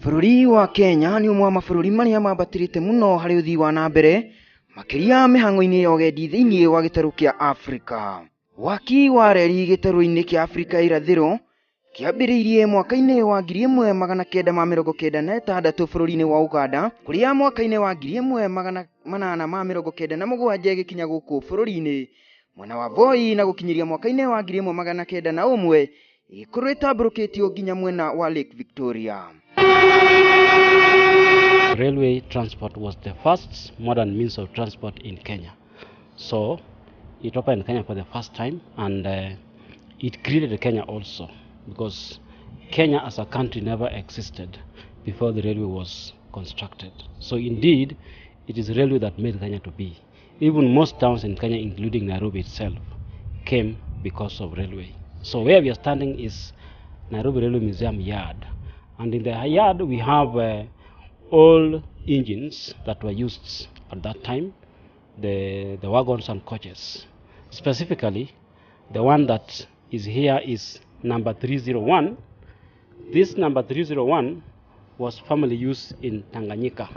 Bũrũri wa Kenya nĩ ũmwe wa mabũrũri marĩa mambatĩrĩte mũno harĩ ũthii wa na mbere makĩria mĩhang'o-inĩ ya ũgendi thĩinĩ wa gĩtarũ kĩa Afrika. Waki wa reri gĩtarũ-inĩ kĩa Afrika irathĩro kĩambĩrĩirie mwaka-inĩ wa 1996 bũrũri-inĩ wa Uganda, kũrĩa mwaka-inĩ wa 1897 gĩkinya gũkũ bũrũri-inĩ mwena wa Voi, na gũkinyĩria mwaka-inĩ wa 1901 ĩgĩkorwo ĩtambũrũkĩtio nginya mwena wa Lake Victoria. Railway transport was the first modern means of transport in Kenya. So it opened Kenya for the first time, and it created Kenya also, because Kenya as a country never existed before the railway was constructed. So indeed, it is railway that made Kenya to be. Even most towns in Kenya, including Nairobi itself, came because of railway. So where we are standing is Nairobi Railway Museum Yard, and in the yard we have all engines that were used at that time, the wagons and coaches. Specifically, the one that is here is number 301. This number 301 was formerly used in Tanganyika.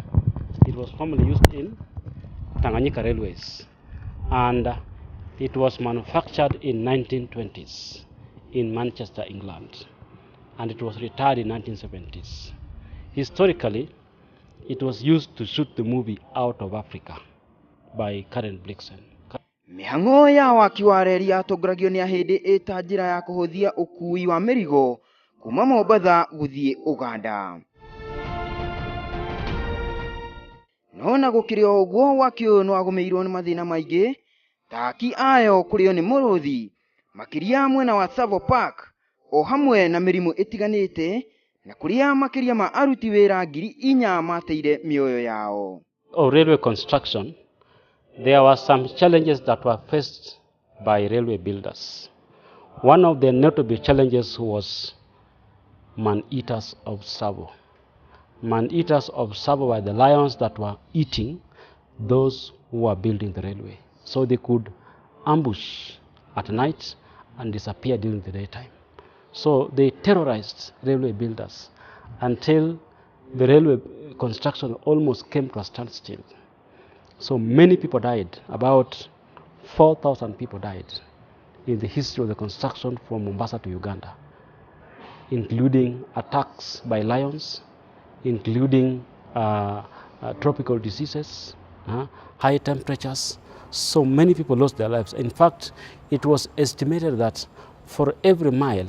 It was formerly used in Tanganyika Railways, and it was manufactured in 1920s in Manchester, England, and it was retired in 1970s. Historically, it was used to shoot the movie Out of Africa by Karen Blixen. Mĩhang'o ya waki wa reri yatongoragio nĩ ahĩndĩ ĩta njĩra ya kũhũthia ũkui wa mĩrigo kuma Mombatha gũthiĩ Uganda. No na gũkĩrĩ o ũguo, waki ũyũ nĩ wagũmĩirwo nĩ mathĩna maingĩ, ta aki ayo kũrĩo nĩ mũrũthi makĩria mwena wa Tsavo Park, o hamwe na mĩrimũ ĩtiganĩte, na kũrĩa makĩria ma aruti wĩra 4,000 mateire mĩoyo yao. Railway construction, there were some challenges that were faced by railway builders. One of the notable challenges was man-eaters of Tsavo. Man-eaters of Tsavo were the lions that were eating those who were building the railway. So they could ambush at night and disappear during the daytime. So they terrorized railway builders until the railway construction almost came to a standstill. So many people died. About 4,000 people died in the history of the construction from Mombasa to Uganda, including attacks by lions, including tropical diseases, high temperatures. So many people lost their lives. In fact, it was estimated that for every mile,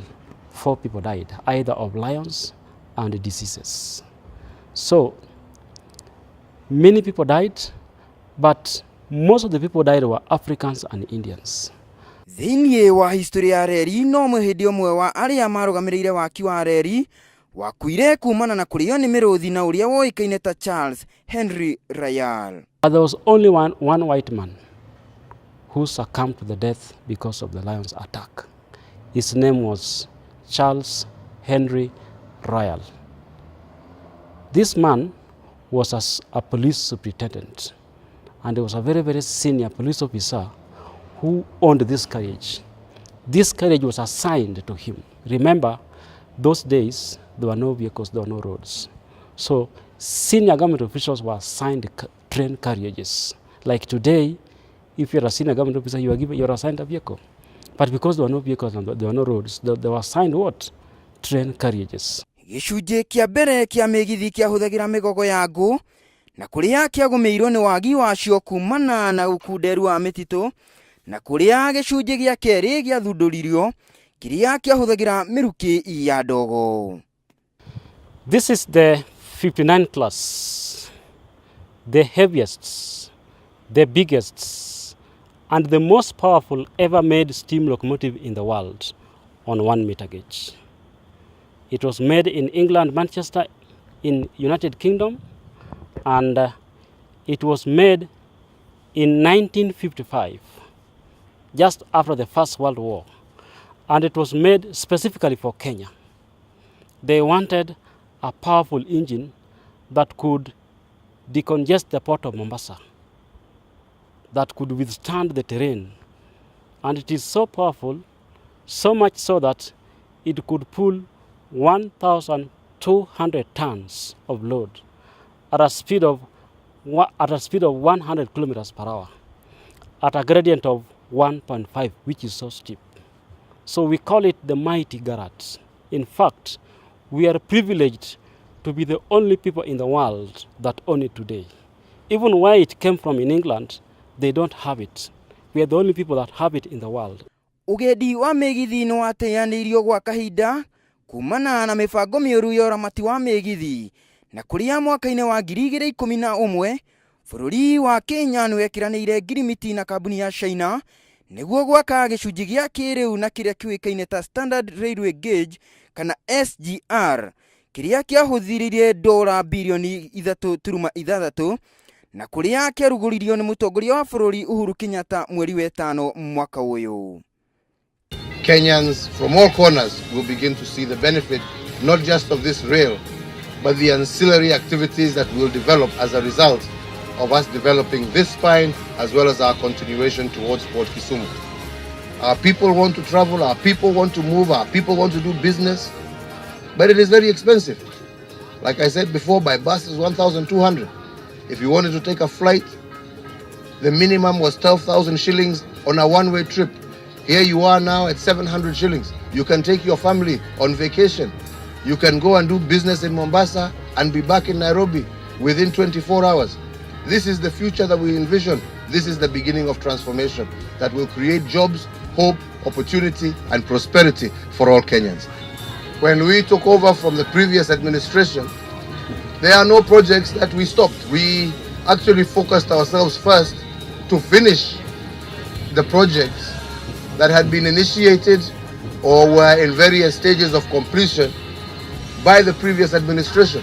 4 people died, either of lions and diseases. So many people died, but most of the people died were Africans and Indians. Thĩinĩ wa historia ya reri, no mũhĩndĩ ũmwe wa arĩa marũgamĩrĩire waki wa reri wakuire kumana na kũrĩo nĩ mĩrũthi, na ũrĩa woĩkaine ta Charles Henry Ryall. There was only one white man who succumbed to the death because of the lion's attack. His name was Charles Henry Ryall. This man was a police superintendent, and he was a very, very senior police officer who owned this carriage. This carriage was assigned to him. Remember, those days, there were no vehicles, there were no roads. So senior government officials were assigned train carriages. Like today, if you're a senior government officer, you're assigned a vehicle. But because there were no vehicles and there were no roads, they were assigned what? Train carriages. Gĩcunjĩ kĩa mbere kĩa mĩgithi kĩahũthagĩra mĩgogo ya ngũ, na kũrĩa kĩagũmĩirwo nĩ wagi wacio kumana na ũkunderu wa mĩtitũ, na kũrĩa gĩcunjĩ gĩa kerĩ gĩathundũririo kĩrĩa kĩahũthagĩra mĩrukĩ ya ndogo. This is the 59 class, the heaviest, the biggest, and the most powerful ever made steam locomotive in the world on 1 meter gauge. It was made in England, Manchester, in United Kingdom, and it was made in 1955, just after the First World War, and it was made specifically for Kenya. They wanted a powerful engine that could decongest the port of Mombasa, that could withstand the terrain, and it is so powerful, so much so that it could pull 1,000 200 tons of load at a speed of 100 kilometers per hour at a gradient of 1.5, which is so steep. So we call it the mighty garage. In fact, we are privileged to be the only people in the world that own it today. Even where it came from in England, they don't have it. We are the only people that have it in the world. Ugendi wa migithi no ateyanĩirio gwa kahinda kumana na mibango mĩũru ya ũramati wa migithi na kũrĩa mwaka-inĩ wa 2011 bũrũri wa Kenya nĩ wekiranĩire ngirimiti na kambuni ya China nĩguo gwaka gĩcunjĩ gĩa kĩrĩu na kĩrĩa kĩũĩkaine ta Standard Railway Gauge kana SGR kĩrĩa kĩahũthĩrire $3.6 birioni na kũrĩa kĩarugũririo nĩ mũtongoria wa bũrũri Uhuru Kenyatta mweri wa ĩtano mwaka ũyũ. Kenyans from all corners will begin to see the benefit not just of this rail, but the ancillary activities that will develop as a result of us developing this spine as well as our continuation towards Port Kisumu. Our people want to travel, our people want to move, our people want to do business, but it is very expensive. Like I said before, by bus is 1,200. If you wanted to take a flight, the minimum was 12,000 shillings on a one-way trip. Here you are now at 700 shillings. You can take your family on vacation. You can go and do business in Mombasa and be back in Nairobi within 24 hours. This is the future that we envision. This is the beginning of transformation that will create jobs, hope, opportunity, and prosperity for all Kenyans. When we took over from the previous administration, there are no projects that we stopped. We actually focused ourselves first to finish the projects that had been initiated or were in various stages of completion by the previous administration.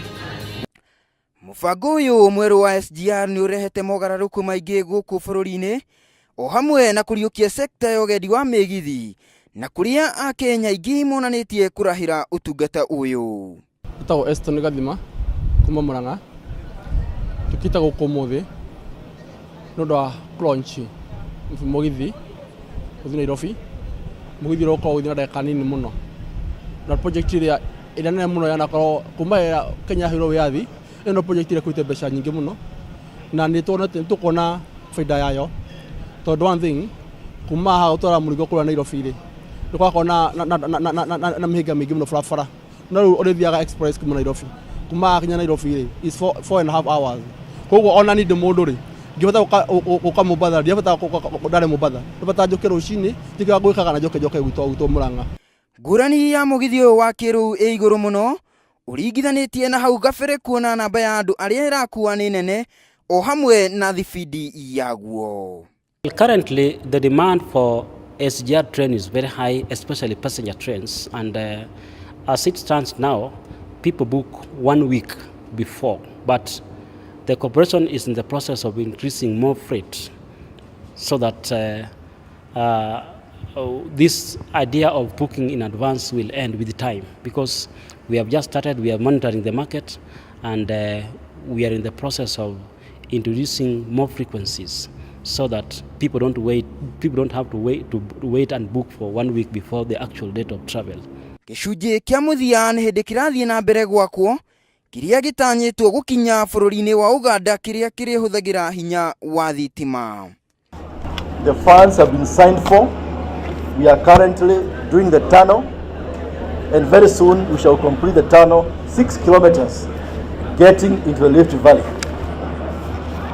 Mũbango ũyũ mwerũ wa SGR nĩ ũrehete mogarũrũku maingĩ gũkũ bũrũri-inĩ o hamwe na kũriũkia sekta ya ũgendi wa mĩgithi na kũrĩa Akenya aingĩ monanĩtie kũrahĩra ũtungata ũyũ. Ĩtagwo Eston Gathima kuma Murang'a tũkĩta gũkũ mũthĩ nĩ ũndũ wa launch mũgithi gũthiĩ Nairobi. Mũgithi ũroka gũthiĩ na ndagĩka nini mũno na project ĩrĩa nene mũno yanakorwo kuma Kenya hĩrwo wĩyathi ĩno project ĩrĩa kũrĩte mbeca nyingĩ mũno na nĩ tũkuona faida yayo tondũ one thing kuma haha ũtwara mũrigo kũrĩa Nairobi rĩ nĩ gwakorwo na mĩhĩnga mĩingĩ mũno barabara no rĩu ũrĩthiaga express kuma Nairobi kuma Kenya Nairobi rĩ is 4.5 hours. Koguo ona ni ndĩ mũndũ rĩ ngĩhota gũka Mombasa ndiahota ndarĩ Mombasa ndibata njoke rũcinĩ tiga gwĩkaga na njoke gwitũ Murang'a. Ngũrani ya mũgithi ũyũ wa kĩrĩu ĩ igũrũ mũno ũringithanĩtie na hau gabere kuona namba ya andũ arĩa ĩrakua nĩ nene o hamwe na thibidi yaguo. Currently, the demand for SGR train is very high, especially passenger trains, and as it stands now, people book 1 week before, but the corporation is in the process of increasing more freight so that this idea of booking in advance will end with time, because we have just started, we are monitoring the market, and we are in the process of introducing more frequencies so that people don't have to wait and book for 1 week before the actual date of travel. Gĩcunjĩ kĩa mũthia nĩ hĩndĩ kĩrathiĩ na mbere gwakwo kĩrĩa gĩtanyĩtwo gũkinya bũrũri-inĩ wa Uganda kĩrĩa kĩrĩhũthagĩra hinya wa thitima. The funds have been signed for. We are currently doing the tunnel, and very soon we shall complete the tunnel 6 kilometers getting into the Rift Valley.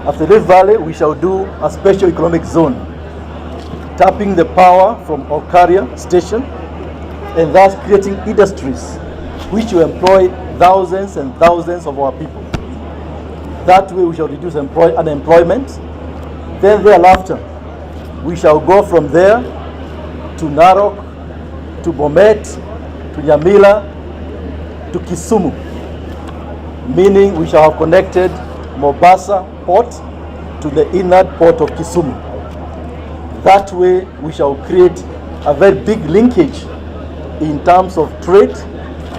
After the Rift Valley, we shall do a special economic zone, tapping the power from Okaria station and thus creating industries which will employ thousands and thousands of our people. That way we shall reduce unemployment. Then thereafter, we shall go from there to Narok, to Bomet, to Nyamila, to Kisumu, meaning we shall have connected Mombasa port to the inland port of Kisumu. That way we shall create a very big linkage in terms of trade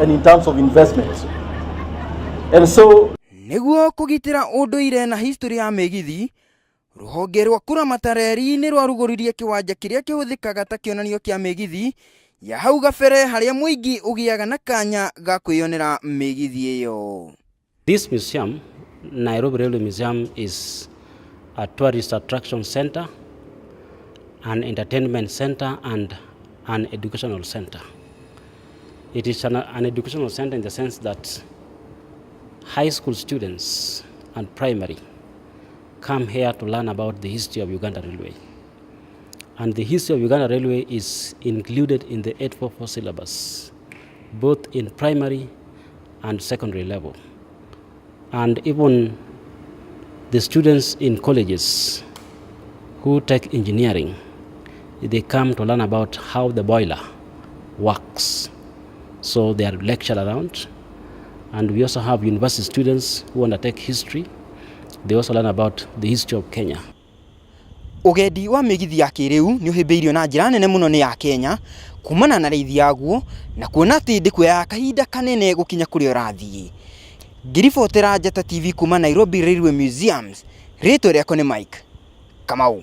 and in terms of investment. And so nĩguo kũgitĩra ũndũire na history ya mĩgithi, rũhonge rwa kũramata reri nĩ rwarugũririe kĩwanja kĩrĩa kĩhũthĩkaga ta kĩonanio kĩa mĩgithi ya hau gabere haria muingi ugiaga na kanya ga kwiyonera migithi iyo. This museum, Nairobi Railway Museum, is a tourist attraction center, an entertainment center, and an educational center. It is an educational center in the sense that high school students and primary come here to learn about the history of Uganda Railway. And the history of Uganda Railway is included in the 844 syllabus, both in primary and secondary level. And even the students in colleges who take engineering, they come to learn about how the boiler works. So they are lectured around. And we also have university students who undertake history. They also learn about the history of Kenya. Ugendi wa migithi ya kiriu ni uhimbiirio na njira nene muno ni ya Kenya kumana na reithi yaguo na kuona ati ndiku ya kahinda kanene gukinya kuri urathii. Ngiribotera Njata TV kuma Nairobi Railway Museums. Rĩtwa rĩakwa nĩ Mike Kamau.